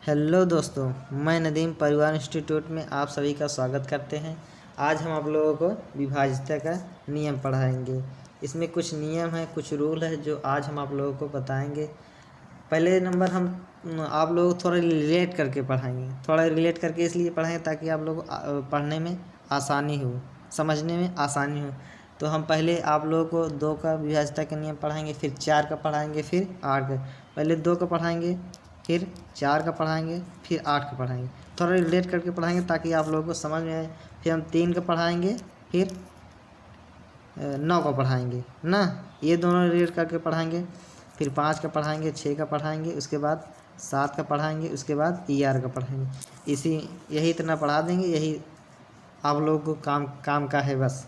Hello दोस्तों, मैं नदीम परिवार इंस्टीट्यूट में आप सभी का स्वागत करते हैं। आज हम आप लोगों को विभाज्यता का नियम पढ़ाएंगे। इसमें कुछ नियम है, कुछ रूल है जो आज हम आप लोगों को बताएंगे। पहले नंबर हम आप लोगों को थोड़ा रिलेट करके पढ़ाएंगे। थोड़ा रिलेट करके इसलिए पढ़ाएंगे ताकि आप लोग पढ़ने में आसानी हो, समझने में आसानी हो। तो हम पहले आप लोगों को 2 का विभाज्यता का नियम पढ़ाएंगे, फिर 4 का पढ़ाएंगे, फिर 8 का। पहले 2 का पढ़ाएंगे, फिर 4 का पढ़ाएंगे, फिर 8 का पढ़ाएंगे। थोड़ा रिलेट करके पढ़ाएंगे ताकि आप लोगों को समझ में आए। फिर हम 3 का पढ़ाएंगे, फिर 9 का पढ़ाएंगे ना, ये दोनों रिलेट करके पढ़ाएंगे। फिर 5 का पढ़ाएंगे, 6 का पढ़ाएंगे, उसके बाद 7 का पढ़ाएंगे, उसके बाद ER का पढ़ाएंगे। यही इतना पढ़ा देंगे, यही आप लोगों को काम का है बस।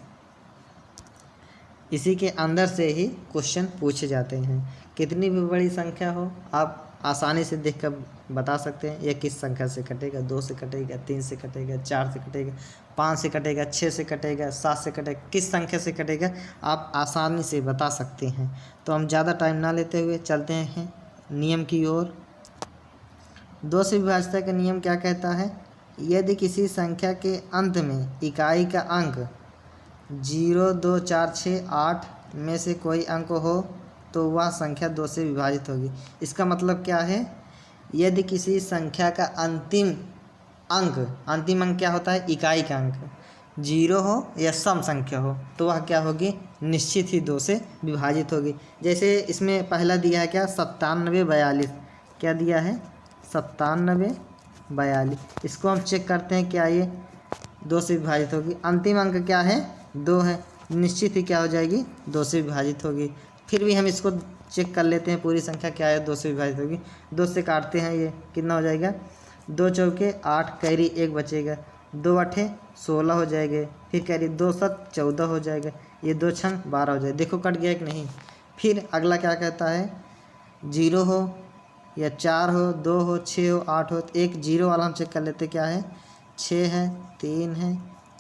इसी के अंदर से ही क्वेश्चन पूछे जाते हैं। कितनी भी बड़ी संख्या हो आप आसानी से देखकर बता सकते हैं। यह किस संख्या से कटेगा, 2 से कटेगा, 3 से कटेगा, 4 से कटेगा, 5 से कटेगा, 6 से कटेगा, 7 से कटेगा, किस संख्या से कटेगा आप आसानी से बता सकते हैं। तो हम ज़्यादा टाइम ना लेते हुए चलते हैं नियम की ओर। 2 से विभाज्यता का नियम क्या कहता है? यदि किसी संख्या के अंत में इकाई का अंक 0, 2, 4, 6, 8 में से कोई अंक हो तो वह संख्या 2 से विभाजित होगी। इसका मतलब क्या है? यदि किसी संख्या का अंतिम अंक क्या होता है? इकाई का अंक 0 हो या सम संख्या हो तो वह क्या होगी? निश्चित ही 2 से विभाजित होगी। जैसे इसमें पहला दिया है क्या? 97, 42। क्या दिया है? 97, 42। इसको हम चेक करते हैं, क्या ये 2 से विभाजित होगी? अंतिम अंक क्या है? 2 है, निश्चित ही क्या हो जाएगी? 2 से विभाजित होगी। फिर भी हम इसको चेक कर लेते हैं, पूरी संख्या क्या है 2 से विभाजित होगी। 2 से काटते हैं, ये कितना हो जाएगा? 2 चौके 8, कैरी 1 बचेगा, 2 आठे 16 हो जाएंगे, फिर कैरी 2 7 14 हो जाएगा, ये 2 छंग 12 हो जाएगा। देखो कट गया कि नहीं। फिर अगला क्या कहता है? 0 हो या 4 हो, 2 हो, 6 हो, 8 हो। तो एक 0 वाला हम चेक कर लेते क्या है? 6 है, 3 है,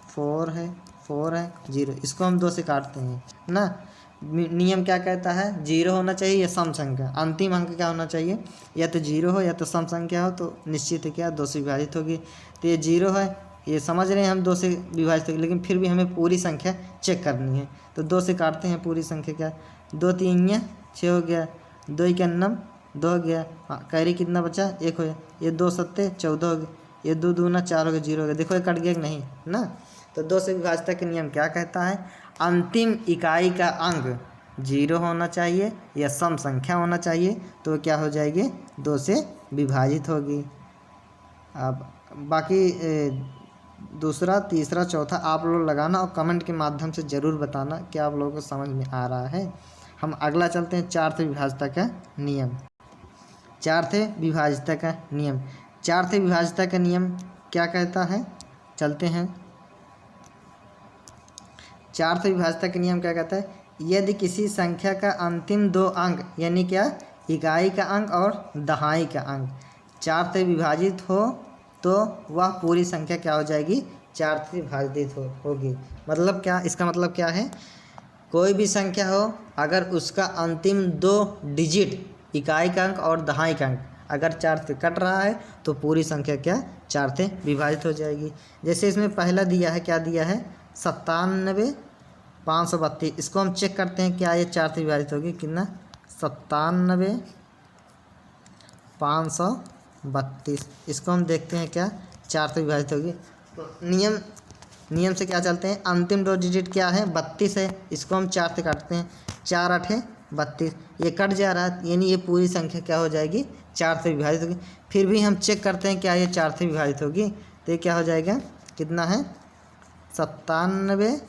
4 है, 4 है, 0। इसको हम 2 से काटते हैं ना। नियम क्या कहता है? 0 होना चाहिए या सम संख्या। अंतिम अंक क्या होना चाहिए? या तो 0 हो या तो सम संख्या हो, तो निश्चित है क्या 2 से विभाजित होगी। तो ये 0 है, ये समझ रहे हैं हम 2 से विभाजित होगी, लेकिन फिर भी हमें पूरी संख्या चेक करनी है। तो 2 से काटते हैं पूरी संख्या। क्या? 2 3 6 हो गया, 2 1 9 2 हो गया, कैरी कितना बचा? 1 हो गया, ये 2 7 14 हो गया, ये 2 दूना 4 हो गया, 0 हो गया। देखो ये कट गया कि नहीं ना। तो 2 से विभाज्यता का नियम क्या कहता है? अंतिम इकाई का अंक 0 होना चाहिए या सम संख्या होना चाहिए, तो क्या हो जाएगी? 2 से विभाजित होगी। अब बाकी दूसरा, तीसरा, चौथा आप लोग लगाना और कमेंट के माध्यम से ज़रूर बताना कि आप लोगों को समझ में आ रहा है। हम अगला चलते हैं 4 से विभाज्यता का नियम। 4 से विभाज्यता का नियम 4 से विभाज्यता का नियम क्या कहता है? चलते हैं। 4 से विभाज्यता का नियम क्या कहता है? यदि किसी संख्या का अंतिम 2 अंक, यानी क्या? इकाई का अंक और दहाई का अंक 4 से विभाजित हो तो वह पूरी संख्या क्या हो जाएगी? 4 से विभाजित होगी। मतलब क्या? इसका मतलब क्या है? कोई भी संख्या हो, अगर उसका अंतिम 2 डिजिट इकाई का अंक और दहाई का अंक अगर 4 से कट रहा है तो पूरी संख्या क्या? 4 से विभाजित हो जाएगी। जैसे इसमें पहला दिया है, क्या दिया है? 97 532। इसको हम चेक करते हैं, क्या ये 4 से विभाजित होगी? कितना? 97 532। इसको हम देखते हैं क्या 4 से विभाजित होगी। तो नियम से क्या चलते हैं? अंतिम 2 डिजिट क्या है? 32 है, इसको हम 4 से काटते हैं, 4 8 32। ये कट जा रहा है, यानी ये पूरी संख्या क्या हो जाएगी? 4 से विभाजित होगी। फिर भी हम चेक करते हैं क्या ये 4 से विभाजित होगी, तो ये क्या हो जाएगा? कितना है? 97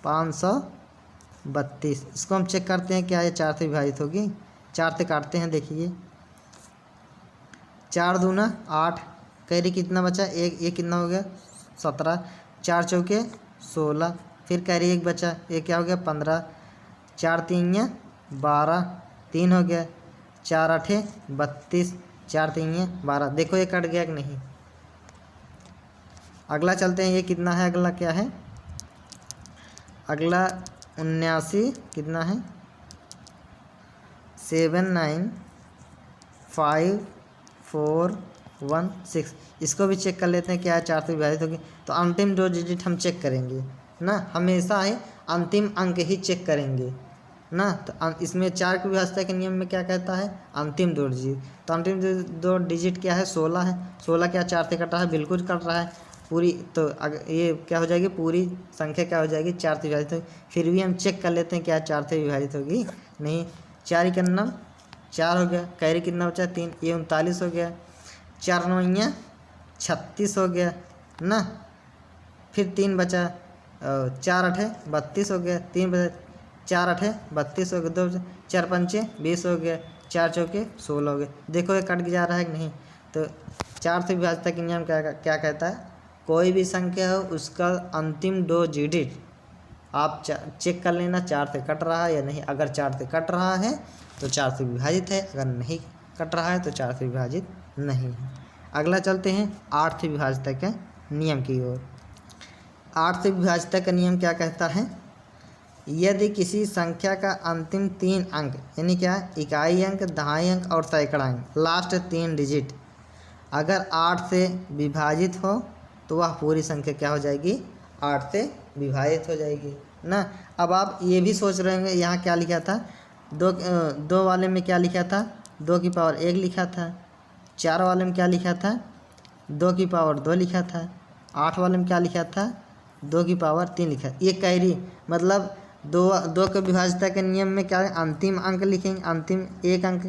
532। इसको हम चेक करते हैं क्या ये 4 से विभाजित होगी। 4 से काटते हैं, देखिए 4 दूना 8, कैरी कितना बचा? 1, ये कितना हो गया? 17, 4 चौके 16, फिर कैरी 1 बचा, ये क्या हो गया? 15, 4 3 12, 3 हो गया, 4 8 32, 4 3 12। देखो ये कट गया कि नहीं। अगला चलते हैं, ये कितना है? अगला क्या है? अगला 79 कितना है? 7 9 5 4 16। इसको भी चेक कर लेते हैं क्या 4 से विभाजित होगी। तो अंतिम 2 डिजिट हम चेक करेंगे ना, हमेशा ही अंतिम अंक ही चेक करेंगे ना। तो इसमें 4 की विभाज्यता के नियम में क्या कहता है, अंतिम 2 डिजिट। तो अंतिम 2 डिजिट क्या है, 16 है। 16 क्या 4 से कट रहा है, बिल्कुल कट रहा है पूरी। तो अगर ये क्या हो जाएगी, पूरी संख्या क्या हो जाएगी, 4 से विभाजित होगी। फिर भी हम चेक कर लेते हैं क्या 4 से विभाजित होगी, नहीं। 4 के नाम 4 हो गया, कैरी कितना बचा 3, ये 39 हो गया। 4 9 36 हो गया ना। फिर 3 बचा, 4 8 32 हो गया। 3 बचा, 4 8 32 हो गया। 2 4 5 20 हो गया। 4 चौके 16 हो गए। देखो ये कट जा रहा है कि नहीं। तो 4 से विभाज्यता के नियम क्या कहता है, कोई भी संख्या हो उसका अंतिम 2 डिजिट आप चेक कर लेना 4 से कट रहा है या नहीं। अगर 4 से कट रहा है तो 4 से विभाजित है, अगर नहीं कट रहा है तो 4 से विभाजित नहीं है। अगला चलते हैं 8 से विभाज्यता के नियम की ओर। 8 से विभाज्यता का नियम क्या कहता है, यदि किसी संख्या का अंतिम 3 अंक यानी क्या, इकाई अंक, दहाई अंक और सैकड़ा अंक, लास्ट 3 डिजिट अगर 8 से विभाजित हो तो वह पूरी संख्या क्या हो जाएगी, 8 से विभाजित हो जाएगी ना। अब आप ये भी सोच रहे होंगे यहाँ क्या लिखा था, 2 वाले में क्या लिखा था, 2 की पावर 1 लिखा था। 4 वाले में क्या लिखा था, 2 की पावर 2 लिखा था। 8 वाले में क्या लिखा था, 2 की पावर 3 लिखा। ये कैरी मतलब दो के विभाज्यता के नियम में क्या है, अंतिम अंक लिखेंगे, अंतिम 1 अंक।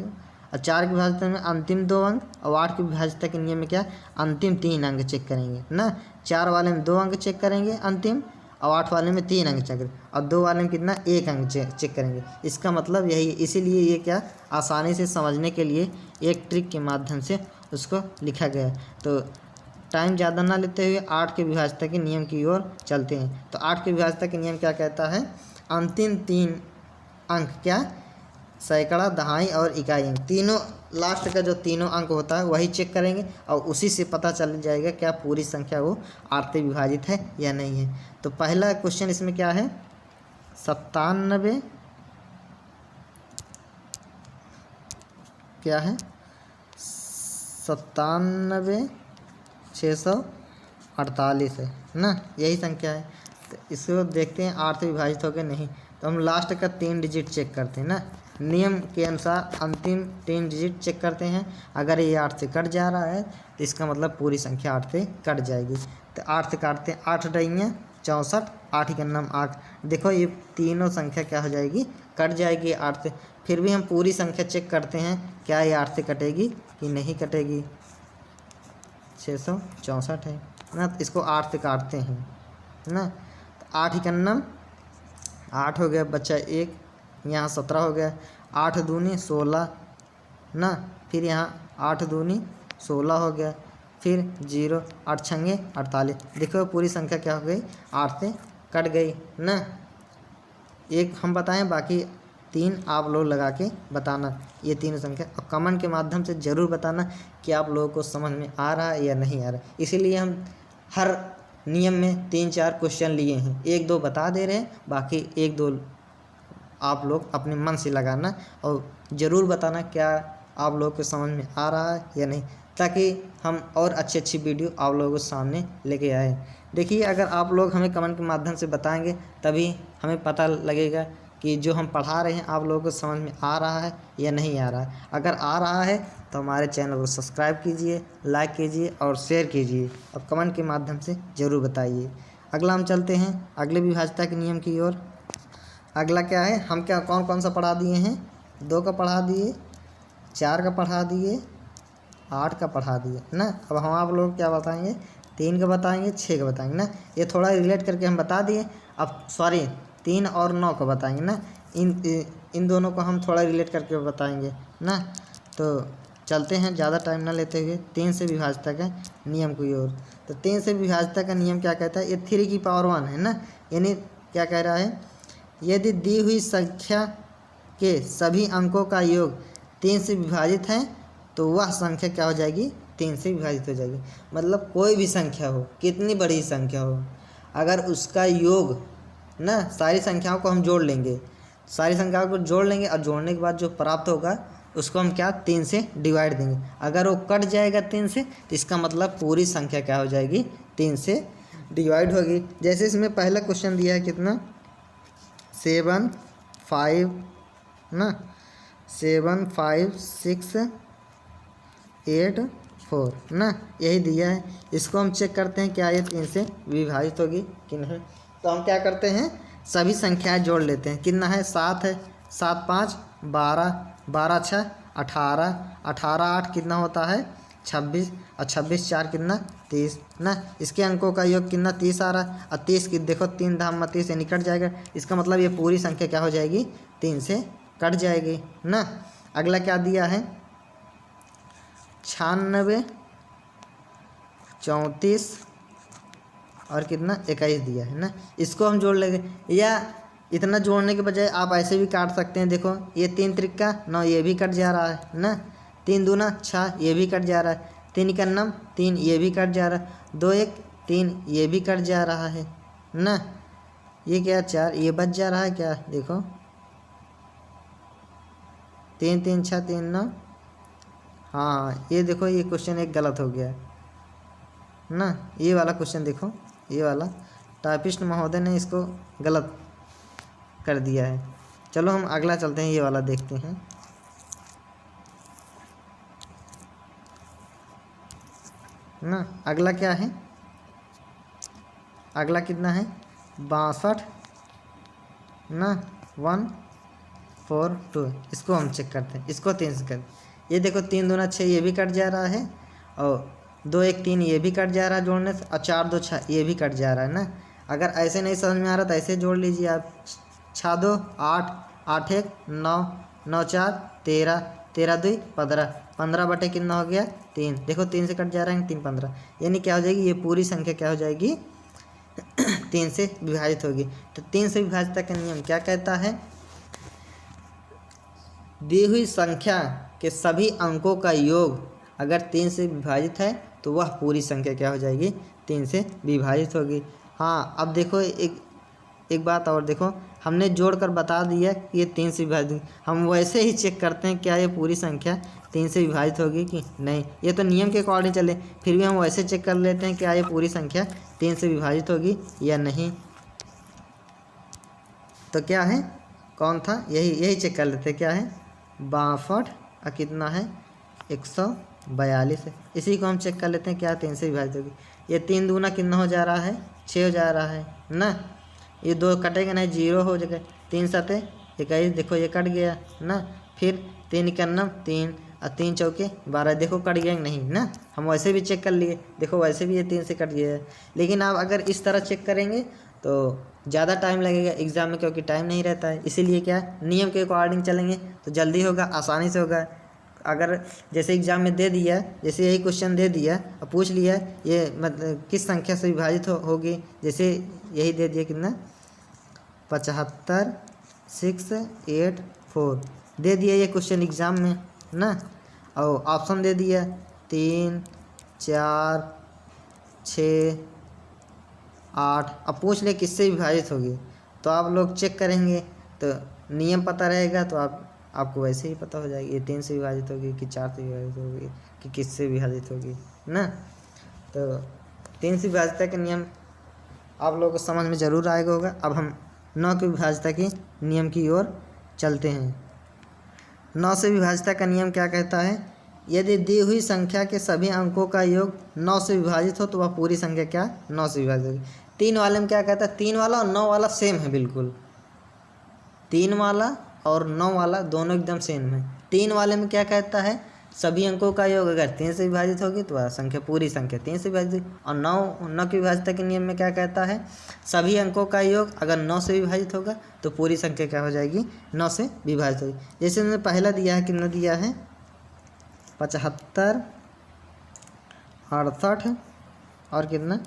और 4 की विभाज्यता में अंतिम 2 अंक। और 8 की विभाज्यता के नियम में क्या, अंतिम 3 अंक चेक करेंगे ना। 4 वाले में 2 अंक चेक करेंगे अंतिम, और 8 वाले में 3 अंक चेक करेंगे, और 2 वाले में कितना, 1 अंक चेक करेंगे। इसका मतलब यही है। इसीलिए ये क्या, आसानी से समझने के लिए एक ट्रिक के माध्यम से उसको लिखा गया। तो टाइम ज़्यादा ना लेते हुए 8 के विभाज्यता के नियम की ओर चलते हैं। तो 8 के विभाज्यता के नियम क्या कहता है, अंतिम 3 अंक क्या, सैकड़ा, दहाई और इकाई अंक, तीनों लास्ट का जो तीनों अंक होता है वही चेक करेंगे, और उसी से पता चल जाएगा क्या पूरी संख्या वो 8 से विभाजित है या नहीं है। तो पहला क्वेश्चन इसमें क्या है, 97 क्या है, 97 648 है ना, यही संख्या है। तो इसको देखते हैं 8 से विभाजित हो गया नहीं। तो हम लास्ट का 3 डिजिट चेक करते हैं ना, नियम के अनुसार अंतिम 3 डिजिट चेक करते हैं। अगर ये 8 से कट जा रहा है तो इसका मतलब पूरी संख्या 8 से कट जाएगी। तो 8 से काटते हैं, 8 रही 64, 8 का नाम 8। देखो ये तीनों संख्या क्या हो जाएगी, कट जाएगी 8 से। फिर भी हम पूरी संख्या चेक करते हैं क्या ये 8 से कटेगी कि नहीं कटेगी। 664 है ना, तो इसको 8 से काटते हैं ना। तो 8 का नाम 8 हो गया, बच्चा 1, यहाँ 17 हो गया। 8 दूनी 16 ना, फिर यहाँ 8 दूनी 16 हो गया, फिर 0, 8 छंगे 48। देखो पूरी संख्या क्या हो गई, 8 से कट गई ना। एक हम बताएं, बाकी 3 आप लोग लगा के बताना ये तीनों संख्या, और कमेंट के माध्यम से ज़रूर बताना कि आप लोगों को समझ में आ रहा है या नहीं आ रहा है। इसीलिए हम हर नियम में 3-4 क्वेश्चन लिए हैं, 1-2 बता दे रहे हैं, बाकी 1-2 आप लोग अपने मन से लगाना, और ज़रूर बताना क्या आप लोगों को समझ में आ रहा है या नहीं, ताकि हम और अच्छी वीडियो आप लोगों के सामने लेके आए। देखिए अगर आप लोग हमें कमेंट के माध्यम से बताएंगे तभी हमें पता लगेगा कि जो हम पढ़ा रहे हैं आप लोगों को समझ में आ रहा है या नहीं आ रहा है। अगर आ रहा है तो हमारे चैनल को सब्सक्राइब कीजिए, लाइक कीजिए और शेयर कीजिए, और कमेंट के माध्यम से ज़रूर बताइए। अगला हम चलते हैं अगले विभाज्यता के नियम की ओर। अगला क्या है, हम क्या कौन सा पढ़ा दिए हैं, 2 का पढ़ा दिए, 4 का पढ़ा दिए, 8 का पढ़ा दिए ना। अब हम आप लोग क्या बताएंगे, 3 का बताएंगे, 6 का बताएंगे ना। ये थोड़ा रिलेट करके हम बता दिए। अब 3 और 9 का बताएंगे ना, इन दोनों को हम थोड़ा रिलेट करके बताएंगे ना। तो चलते हैं ज़्यादा टाइम ना लेते हुए 3 से विभाज्यता का नियम की ओर। तो 3 से विभाज्यता का नियम क्या कहता है, ये 3 की पावर 1 है ना, यानी क्या कह रहा है, यदि दी हुई संख्या के सभी अंकों का योग 3 से विभाजित है तो वह संख्या क्या हो जाएगी, 3 से विभाजित हो जाएगी। मतलब कोई भी संख्या हो, कितनी बड़ी संख्या हो, अगर उसका योग ना, सारी संख्याओं को हम जोड़ लेंगे, सारी संख्याओं को जोड़ लेंगे, और जोड़ने के बाद जो प्राप्त होगा उसको हम क्या 3 से डिवाइड देंगे। अगर वो कट जाएगा 3 से तो इसका मतलब पूरी संख्या क्या हो जाएगी, 3 से डिवाइड होगी। जैसे इसमें पहला क्वेश्चन दिया है कितना 7 5 ना 7 5 6 8 4 ना, यही दिया है। इसको हम चेक करते हैं क्या ये 3 से विभाजित होगी कि नहीं। तो हम क्या करते हैं सभी संख्याएं जोड़ लेते हैं। कितना है 7 है, 7 5 12, 12 6 18, 18 8 कितना होता है 26 और 26 4 कितना 30 ना। इसके अंकों का योग कितना 30 आ रहा है और 30 की देखो 3 धाम 30 से निकट जाएगा। इसका मतलब ये पूरी संख्या क्या हो जाएगी 3 से कट जाएगी ना। अगला क्या दिया है 96 34 और कितना 21 दिया है ना। इसको हम जोड़ लेंगे, या इतना जोड़ने के बजाय आप ऐसे भी काट सकते हैं। देखो ये 3 त्रिका 9, ये भी कट जा रहा है ना। 3 दूना 6, ये भी कट जा रहा है। 3 का 9 3, ये भी कट जा रहा है। 2 1 3, ये भी कट जा रहा है ना। ये क्या 4, ये बच जा रहा है क्या, देखो 3 3 6 3 9। हाँ ये देखो ये क्वेश्चन एक गलत हो गया ना। ये वाला क्वेश्चन देखो, ये वाला टाइपिस्ट महोदय ने इसको गलत कर दिया है। चलो हम अगला चलते हैं, ये वाला देखते हैं ना। अगला क्या है, अगला कितना है 62 ना 1 4 2। इसको हम चेक करते हैं, इसको 3 से कर। ये देखो 3 दूना 6, ये भी कट जा रहा है। और 2 1 3, ये भी कट जा रहा है जोड़ने से। और 4 2 6, ये भी कट जा रहा है ना। अगर ऐसे नहीं समझ में आ रहा तो ऐसे जोड़ लीजिए आप। 6 2 8, 8 1 9, 9 4 13, 13 2 15, 15 बटे कितना हो गया 3। देखो 3 से कट जा रहा है 3 15, यानी क्या हो जाएगी ये पूरी संख्या क्या हो जाएगी 3 से विभाजित होगी। तो 3 से विभाजित का नियम क्या कहता है, दी हुई संख्या के सभी अंकों का योग अगर 3 से विभाजित है तो वह पूरी संख्या क्या हो जाएगी 3 से विभाजित होगी। हाँ अब देखो एक बात और देखो, हमने जोड़कर बता दिया कि ये 3 से विभाजित। हम वैसे ही चेक करते हैं क्या ये पूरी संख्या 3 से विभाजित होगी कि नहीं। ये तो नियम के अकॉर्डिंग चले, फिर भी हम वैसे चेक कर लेते हैं क्या ये पूरी संख्या 3 से विभाजित होगी या नहीं। तो क्या है कौन था, यही चेक कर लेते हैं क्या है 62 और कितना है 142 है। इसी को हम चेक कर लेते हैं क्या 3 से विभाजित होगी। ये 3 दूना कितना हो जा रहा है 6 हो जा रहा है ना। ये 2 कटेगा नहीं 0 हो जाएगा। 3 7 21, देखो ये कट गया ना। फिर 3 का 9 3 और 3 चौके 12, देखो कट गया नहीं ना। हम वैसे भी चेक कर लिए, देखो वैसे भी ये 3 से कट गया है। लेकिन आप अगर इस तरह चेक करेंगे तो ज़्यादा टाइम लगेगा एग्ज़ाम में, क्योंकि टाइम नहीं रहता है। इसीलिए क्या नियम के अकॉर्डिंग चलेंगे तो जल्दी होगा, आसानी से होगा। अगर जैसे एग्ज़ाम में दे दिया, जैसे यही क्वेश्चन दे दिया और पूछ लिया ये मतलब किस संख्या से विभाजित होगी, जैसे यही दे दिया कितना 75 6 8 4 दे दिया ये क्वेश्चन एग्ज़ाम में ना। और ऑप्शन दे दिया 3 4 6 8। अब पूछ ले किससे विभाजित होगी, तो आप लोग चेक करेंगे तो नियम पता रहेगा तो आपको वैसे ही पता हो जाएगी ये 3 से विभाजित होगी कि 4 से विभाजित होगी कि किससे विभाजित होगी ना। तो 3 से विभाजित का नियम आप लोगों को समझ में ज़रूर आएगा होगा। अब हम 9 की विभाजित के नियम की ओर चलते हैं। 9 से विभाजित का नियम क्या कहता है, यदि दी हुई संख्या के सभी अंकों का योग 9 से विभाजित हो तो वह पूरी संख्या क्या 9 से विभाजित होगी। 3 वाले में क्या कहता है, 3 वाला और 9 वाला सेम है बिल्कुल। 3 वाला और 9 वाला दोनों एकदम सेम है। 3 वाले में क्या कहता है, सभी अंकों का योग अगर 3 से विभाजित होगी तो वह संख्या पूरी संख्या 3 से विभाजित होगी। और 9 की विभाजित के नियम में क्या कहता है, सभी अंकों का योग अगर 9 से विभाजित होगा तो पूरी संख्या क्या हो जाएगी 9 से विभाजित होगी। जैसे उन्होंने पहला दिया है, कितना दिया है 75 68 और कितना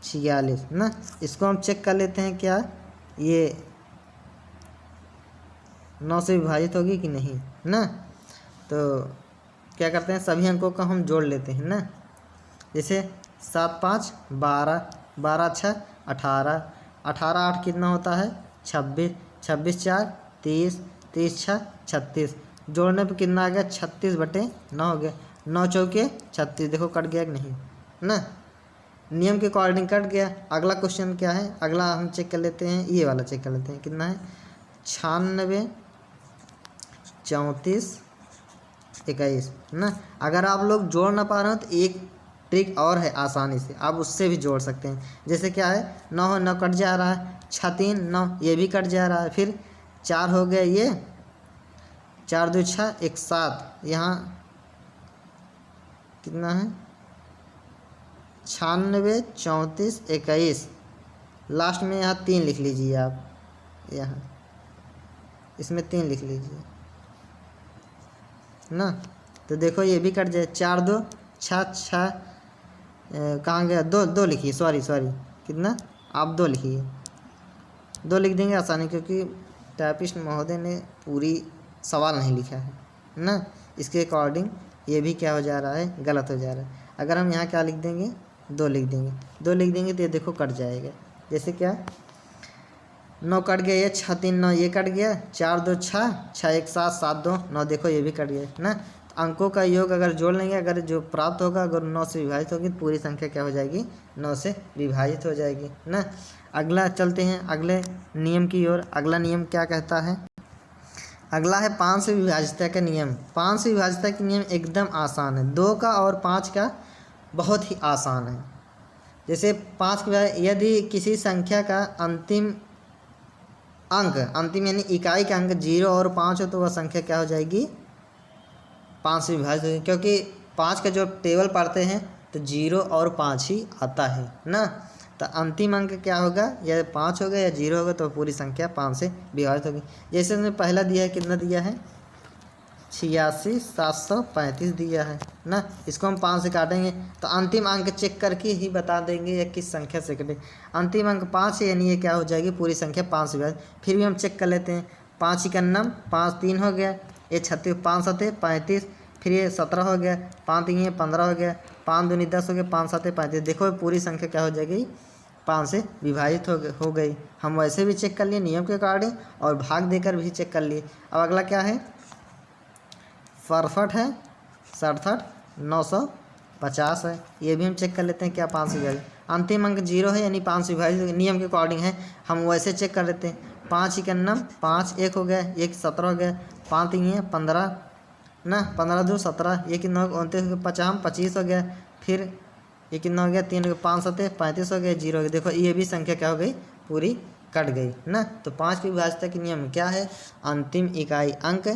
46 ना। इसको हम चेक कर लेते हैं क्या ये 9 से विभाजित होगी कि नहीं ना। तो क्या करते हैं सभी अंकों का हम जोड़ लेते हैं ना। जैसे 7 5 12, 12 6 18, 18 8 कितना होता है 26, 26 4 30, 30 6 36, जोड़ने पे कितना आ गया 36/9 हो गया। 9 चौके 36, देखो कट गया कि नहीं ना, नियम के अकॉर्डिंग कट गया। अगला क्वेश्चन क्या है, अगला हम चेक कर लेते हैं, ये वाला चेक कर लेते हैं कितना है 96 34 21 ना। अगर आप लोग जोड़ ना पा रहे हो तो एक ट्रिक और है, आसानी से आप उससे भी जोड़ सकते हैं। जैसे क्या है 9 9 कट जा रहा है, 6 3 9 ये भी कट जा रहा है, फिर 4 हो गया, ये 4 2 6 1 7, यहाँ कितना है 96 34 21, लास्ट में यहाँ 3 लिख लीजिए आप, यहाँ इसमें 3 लिख लीजिए ना। तो देखो ये भी कट जाए, 4 2 6 6 कहाँ गया 2 2 लिखिए, सॉरी कितना आप 2 लिखिए, 2 लिख देंगे आसानी, क्योंकि टाइपिस्ट महोदय ने पूरी सवाल नहीं लिखा है ना, इसके अकॉर्डिंग ये भी क्या हो जा रहा है, गलत हो जा रहा है। अगर हम यहाँ क्या लिख देंगे 2 लिख देंगे, 2 लिख देंगे तो ये देखो कट जाएगा। जैसे क्या 9 कट गया, ये 6 3 9 ये कट गया, 4 2 6 6 1 7 7 2 9, देखो ये भी कट गया ना। अंकों का योग अगर जोड़ लेंगे, अगर जो प्राप्त होगा अगर 9 से विभाजित होगी तो पूरी संख्या क्या हो जाएगी 9 से विभाजित हो जाएगी ना। अगला चलते हैं अगले नियम की ओर। अगला नियम क्या कहता है, अगला है 5 से विभाजितता का नियम। 5 से विभाजितता का नियम एकदम आसान है, 2 का और 5 का बहुत ही आसान है। जैसे 5 के यदि किसी संख्या का अंतिम अंक, अंतिम यानी इकाई का अंक 0 और 5 हो तो वह संख्या क्या हो जाएगी 5 से विभाजित होगी, क्योंकि 5 का जो टेबल पढ़ते हैं तो 0 और 5 ही आता है ना। तो अंतिम अंक क्या होगा, या 5 होगा या 0 होगा, तो पूरी संख्या 5 से विभाजित होगी। जैसे हमने पहला दिया है, कितना दिया है 86 735 दिया है ना, इसको हम 5 से काटेंगे तो अंतिम अंक चेक करके ही बता देंगे या किस संख्या से कटे। अंतिम अंक 5 है, यानी ये क्या हो जाएगी पूरी संख्या 5 से विभाजित। फिर भी हम चेक कर लेते हैं, 5 इकन्नम 5 3 हो गया, ये 36 5 7 35, फिर ये 17 हो गया, 5 3 15 हो गया, 5 2 10 हो गया, 5 7 35, देखो पूरी संख्या क्या हो जाएगी 5 से विभाजित हो गई। हम वैसे भी चेक कर लिए नियम के अकॉर्डिंग और भाग देकर भी चेक कर लिए। अब अगला क्या है 67 है, 67 950 है, ये भी हम चेक कर लेते हैं क्या 5 से विभाजित। अंतिम अंक 0 है, यानी 5 से विभाजित नियम के अकॉर्डिंग है, हम वैसे चेक कर लेते हैं। 5 इकन्नम 5 1 हो गया, 1 17 हो गया, 5 3 15 ना, 15 2 17, ये कितना हो गया 29, 50 25 हो गया, फिर ये कितना हो गया 3 हो गया, 5 7 35 हो गया, 0 हो गया, देखो ये भी संख्या क्या हो गई पूरी कट गई ना। तो 5 की विभाजितता के नियम क्या है, अंतिम इकाई अंक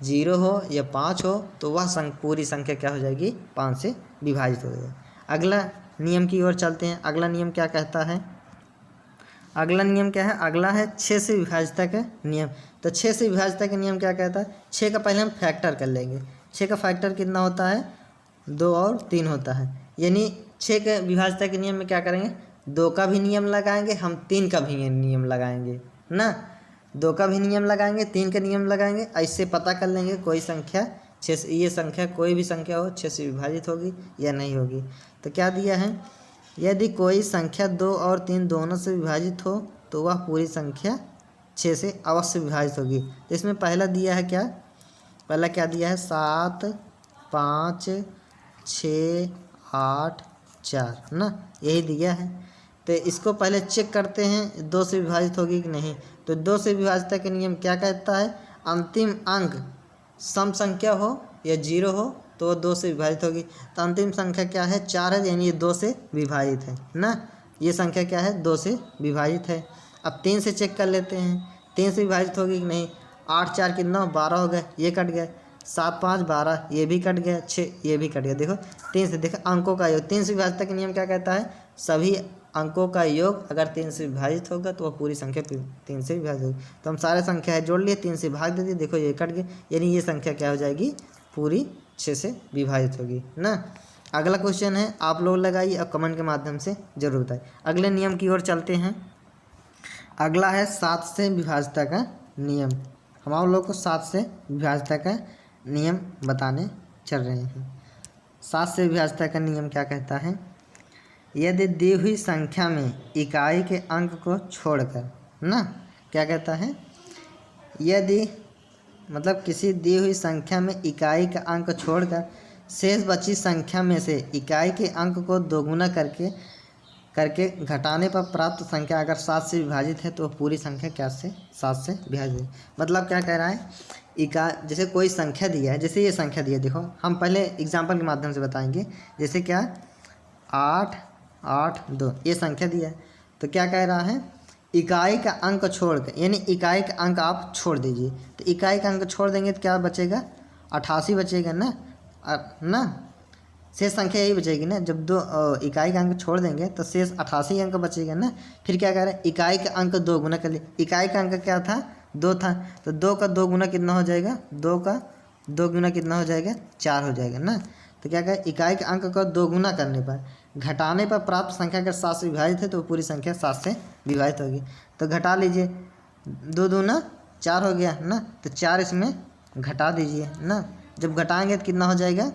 0 हो या 5 हो तो वह पूरी संख्या क्या हो जाएगी 5 से विभाजित हो जाएगी। अगला नियम की ओर चलते हैं। अगला नियम क्या कहता है, अगला नियम क्या है, अगला है 6 से विभाजितता का नियम। तो 6 से विभाजितता का नियम क्या कहता है, 6 का पहले हम फैक्टर कर लेंगे। 6 का फैक्टर कितना होता है 2 और 3 होता है, यानी 6 के विभाजितता के नियम में क्या करेंगे 2 का भी नियम लगाएंगे, हम 3 का भी नियम लगाएंगे ना। 2 का भी नियम लगाएंगे, 3 का नियम लगाएंगे, ऐसे पता कर लेंगे कोई संख्या 6 से, ये संख्या कोई भी संख्या हो 6 से विभाजित होगी या नहीं होगी। तो क्या दिया है, यदि कोई संख्या 2 और 3 दोनों से विभाजित हो तो वह पूरी संख्या 6 से अवश्य विभाजित होगी। तो इसमें पहला दिया है क्या, पहला क्या दिया है 7 5 6 8 4 ना, यही दिया है। तो इसको पहले चेक करते हैं 2 से विभाजित होगी कि नहीं। तो 2 से विभाजितता का नियम क्या कहता है, अंतिम अंक सम संख्या हो या 0 हो तो 2 से विभाजित होगी। तो अंतिम संख्या क्या है 4 है, यानी ये 2 से विभाजित है ना, ये संख्या क्या है 2 से विभाजित है। अब 3 से चेक कर लेते हैं 3 से विभाजित होगी कि नहीं। 8 4 कितना 12 हो गया, ये कट गया, 7 5 12, ये भी कट गया, 6 ये भी कट गया। देखो 3 से, देखो अंकों का योग, 3 से विभाजितता का नियम क्या कहता है, सभी अंकों का योग अगर 3 से विभाजित होगा तो वह पूरी संख्या 3 से विभाजित होगी। तो हम सारे संख्या है जोड़ लिए, 3 से भाग दे दिए, देखो ये कट गए, यानी ये संख्या क्या हो जाएगी पूरी 6 से विभाजित होगी ना। अगला क्वेश्चन है, आप लोग लगाइए और कमेंट के माध्यम से जरूर बताइए। अगले नियम की ओर चलते हैं। अगला है 7 से विभाजितता का नियम। हम आप लोग को 7 से विभाजितता का नियम बताने चल रहे हैं। 7 से विभाजितता का नियम क्या कहता है, यदि दी हुई संख्या में इकाई के अंक को छोड़कर ना, क्या कहता है, यदि मतलब किसी दी हुई संख्या में इकाई का अंक छोड़कर शेष बची संख्या में से इकाई के अंक को दोगुना करके करके घटाने पर प्राप्त संख्या अगर 7 से विभाजित है तो पूरी संख्या क्या से 7 से विभाजित है। मतलब क्या कह रहा है, जैसे कोई संख्या दिया है, जैसे ये संख्या दिया, देखो हम पहले एग्जांपल के माध्यम से बताएंगे। जैसे क्या 8 8 2 ये संख्या दिया है, तो क्या कह रहा है, इकाई का अंक छोड़ कर, यानी इकाई का अंक आप छोड़ दीजिए, तो इकाई का अंक छोड़ देंगे तो क्या बचेगा, 88 बचेगा ना, ना शेष संख्या यही बचेगी ना। जब दो इकाई का अंक छोड़ देंगे तो शेष 88 अंक बचेगा ना। फिर क्या कह रहे हैं, इकाई का अंक 2 गुना कर लिए, इकाई का अंक क्या था 2 था, तो 2 का 2 गुना कितना हो जाएगा, 2 का 2 गुना कितना हो जाएगा 4 हो जाएगा ना। तो क्या कहें, इकाई के अंक का 2 गुना करने पर घटाने पर प्राप्त संख्या अगर 7 से विभाजित है तो पूरी संख्या 7 से विभाजित होगी। तो घटा लीजिए, 2 दूना 4 हो गया ना, तो 4 इसमें घटा दीजिए ना। जब घटाएंगे तो कितना हो जाएगा,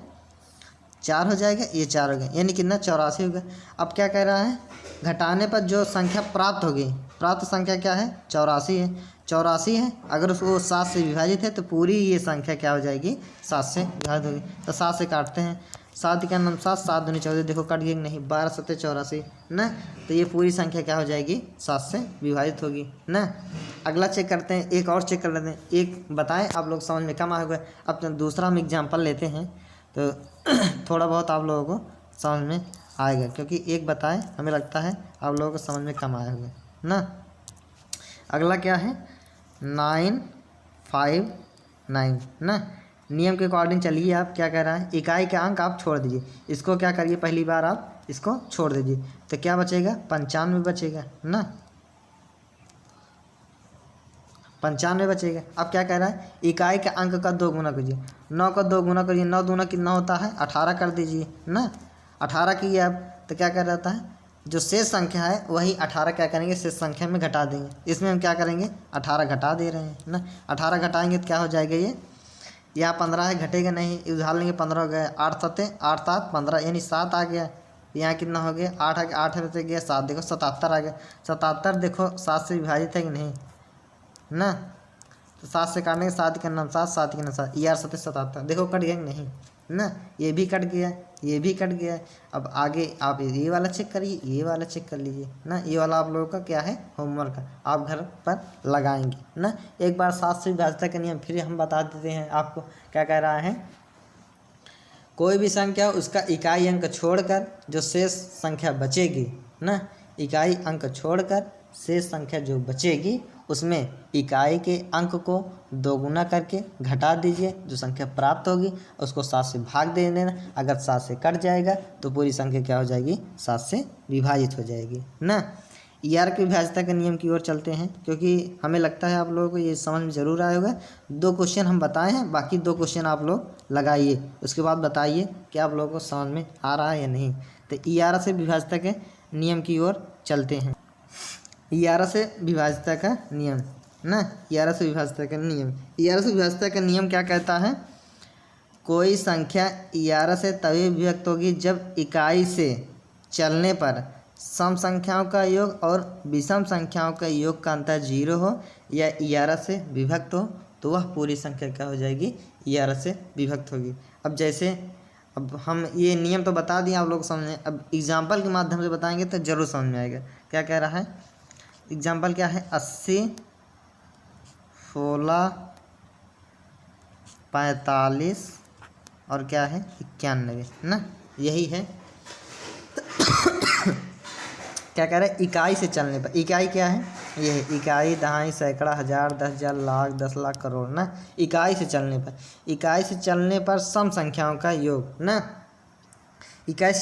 4 हो जाएगा, ये 4 हो गया, यानी कितना 84 हो गया। अब क्या कह रहा है, घटाने पर जो संख्या प्राप्त होगी, प्राप्त संख्या क्या है 84 है, 84 है, अगर उसको 7 से विभाजित है तो पूरी ये संख्या क्या हो जाएगी 7 से विभाजित होगी। तो 7 से काटते हैं, 7 का नाम 7, 7 दूनी 14, देखो कट गई नहीं, 12 7 84 ना, तो ये पूरी संख्या क्या हो जाएगी 7 से विभाजित होगी ना। अगला चेक करते हैं, एक और चेक कर लेते हैं, एक बताएं आप लोग समझ में कम आ गया। अब तो दूसरा हम एग्जाम्पल लेते हैं तो थोड़ा बहुत आप लोगों को समझ में आएगा, क्योंकि एक बताएं हमें लगता है आप लोगों को समझ में कम आया होगा ना। अगला क्या है 9 5 9 ना। नियम के अकॉर्डिंग चलिए, आप क्या कह रहा है, इकाई का अंक आप छोड़ दीजिए, इसको क्या करिए, पहली बार आप इसको छोड़ दीजिए, तो क्या बचेगा 95 बचेगा ना, 95 बचेगा। अब क्या कह रहा है, इकाई के अंक का 2 गुना कीजिए, 9 का 2 गुना करिए, 9 दूना कितना होता है 18 कर दीजिए ना, 18 किए अब, तो क्या कर रहता है, जो शेष संख्या है वही 18 क्या करेंगे शेष संख्या में घटा देंगे। इसमें हम क्या करेंगे 18 घटा दे रहे हैं ना, 18 घटाएंगे तो क्या हो जाएगा, ये यहाँ 15 है घटेगा नहीं, उधार लेंगे 15 हो गया, 8 7 8 7 15 यानी 7 आ गया, यहाँ कितना हो गया 8 आ गया, 8 में से गया 7, देखो 77 आ गया, 77 देखो 7 से विभाजित है कि नहीं ना, तो 7 से काटने के 7 का नाम 7, 7 के नाम 7, यार 7 77, देखो कट गया कि नहीं ना, ये भी कट गया, ये भी कट गया। अब आगे आप ये वाला चेक करिए, ये वाला चेक कर लीजिए ना, ये वाला आप लोगों का क्या है होमवर्क है, आप घर पर लगाएंगे ना। एक बार 7 से विभाजित का नियम फिर हम बता देते हैं आपको, क्या कह रहा है, कोई भी संख्या उसका इकाई अंक छोड़कर जो शेष संख्या बचेगी ना, इकाई अंक छोड़कर शेष संख्या जो बचेगी उसमें इकाई के अंक को 2 गुना करके घटा दीजिए, जो संख्या प्राप्त होगी उसको 7 से भाग दे देना, अगर 7 से कट जाएगा तो पूरी संख्या क्या हो जाएगी 7 से विभाजित हो जाएगी ना। ER की विभाज्यता के नियम की ओर चलते हैं, क्योंकि हमें लगता है आप लोगों को ये समझ में ज़रूर आया होगा। 2 क्वेश्चन हम बताए हैं, बाकी 2 क्वेश्चन आप लोग लगाइए, उसके बाद बताइए कि आप लोगों को समझ में आ रहा है या नहीं। तो ER से विभाज्यता के नियम की ओर चलते हैं। 11 से विभाज्यता का नियम ना, 11 से विभाज्यता का नियम, 11 से विभाज्यता का नियम क्या कहता है, कोई संख्या 11 से तभी विभक्त होगी जब इकाई से चलने पर सम संख्याओं का योग और विषम संख्याओं का योग का अंतर 0 हो या 11 से विभक्त हो, तो वह पूरी संख्या क्या हो जाएगी 11 से विभक्त होगी। अब जैसे अब हम ये नियम तो बता दिए आप लोग समझें, अब एग्जाम्पल के माध्यम से बताएंगे तो ज़रूर समझ में आएगा। क्या कह रहा है, एग्जाम्पल क्या है, 80 16 45 और क्या है 91 ना, यही है। क्या कह रहे हैं, इकाई से चलने पर, इकाई क्या है, ये है इकाई, दहाई, सैकड़ा, हज़ार, 10,000, लाख, 10 लाख, करोड़ ना। इकाई से चलने पर, इकाई से चलने पर सम संख्याओं का योग ना, इकाई से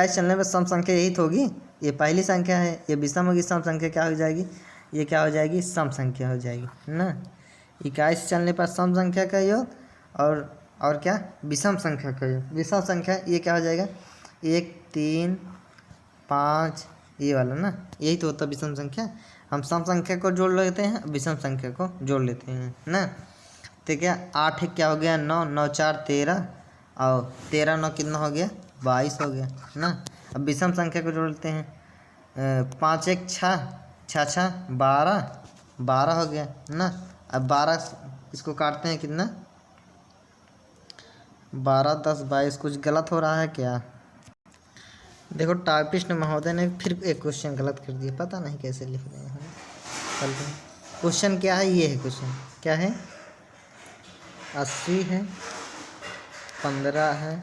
चलने पर सम संख्या यही तो होगी, ये पहली संख्या है, ये विषम होगी, सम संख्या क्या हो जाएगी, ये क्या हो जाएगी सम संख्या हो जाएगी ना। इकाई से चलने पर सम संख्या का योग और क्या विषम संख्या का योग, विषम संख्या ये क्या हो जाएगा 1 3 5 ये वाला ना, यही तो होता है विषम संख्या। हम सम संख्या को जोड़ लेते हैं, विषम संख्या को जोड़ लेते हैं ना। तो क्या 8 क्या हो गया 9, 9 4 13 और 13 9 कितना हो गया 22 हो गया ना। अब विषम संख्या को जोड़ते हैं, 5 1 6 6 6 12 12 हो गया ना। अब 12 इसको काटते हैं कितना, 12, 10, 22। कुछ गलत हो रहा है क्या? देखो टाइपिस्ट महोदय ने फिर एक क्वेश्चन गलत कर दिया, पता नहीं कैसे लिख रहे हैं। चलते हैं, क्वेश्चन क्या है, ये है क्वेश्चन क्या है, 80 है, 15 है,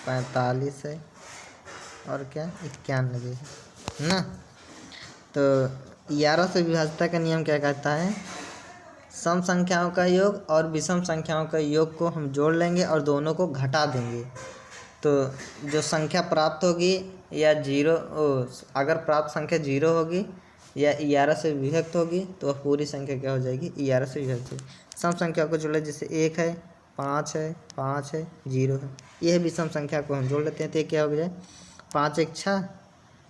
45 है और क्या 91 है ना। तो 11 से विभाज्यता का नियम क्या कहता है, सम संख्याओं का योग और विषम संख्याओं का योग को हम जोड़ लेंगे और दोनों को घटा देंगे। तो जो संख्या प्राप्त होगी या अगर प्राप्त संख्या 0 होगी या 11 से विभक्त होगी तो वह पूरी संख्या क्या हो जाएगी, 11 से विभक्त होगी। सम संख्या को जोड़े, जैसे 1 है, 5 है, 5 है, 0 है, यह विषम संख्या को हम जोड़ लेते हैं तो ये क्या हो जाए, 5 1 6,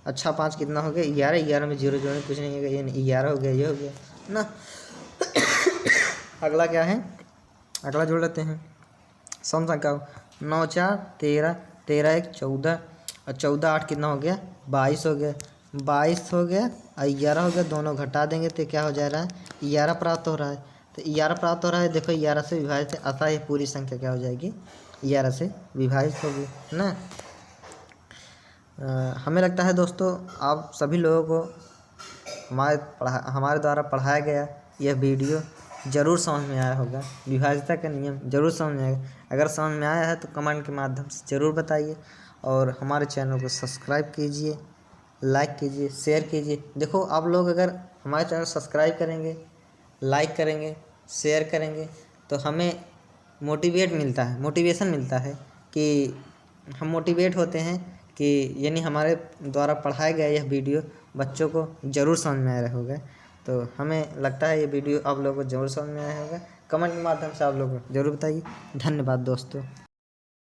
अच्छा 5 कितना हो गया 11, 11 में 0 जोड़ने कुछ नहीं होगा, ये 11 हो गया, ये हो गया ना। अगला क्या है, अगला जोड़ लेते हैं सम संख्या, 9 4 13, 13 1 14 और 14 8 कितना हो गया 22 हो गया, 22 हो गया और 11 हो गया, दोनों घटा देंगे तो क्या हो जा रहा है 11 प्राप्त हो रहा है। तो 11 प्राप्त हो रहा है, देखो 11 से विभाजित है, अतः ये पूरी संख्या क्या हो जाएगी 11 से विभाजित होगी ना। हमें लगता है दोस्तों आप सभी लोगों को हमारे द्वारा पढ़ाया गया यह वीडियो ज़रूर समझ में आया होगा, विभाज्यता का नियम ज़रूर समझ में आएगा। अगर समझ में आया है तो कमेंट के माध्यम से ज़रूर बताइए और हमारे चैनल को सब्सक्राइब कीजिए, लाइक कीजिए, शेयर कीजिए। देखो आप लोग अगर हमारे चैनल सब्सक्राइब करेंगे, लाइक करेंगे, शेयर करेंगे तो हमें मोटिवेशन मिलता है कि हम मोटिवेट होते हैं कि यानी हमारे द्वारा पढ़ाया गया यह वीडियो बच्चों को ज़रूर समझ में आया होगा। तो हमें लगता है ये वीडियो आप लोगों को ज़रूर समझ में आया होगा। कमेंट के माध्यम से आप लोग ज़रूर बताइए। धन्यवाद दोस्तों।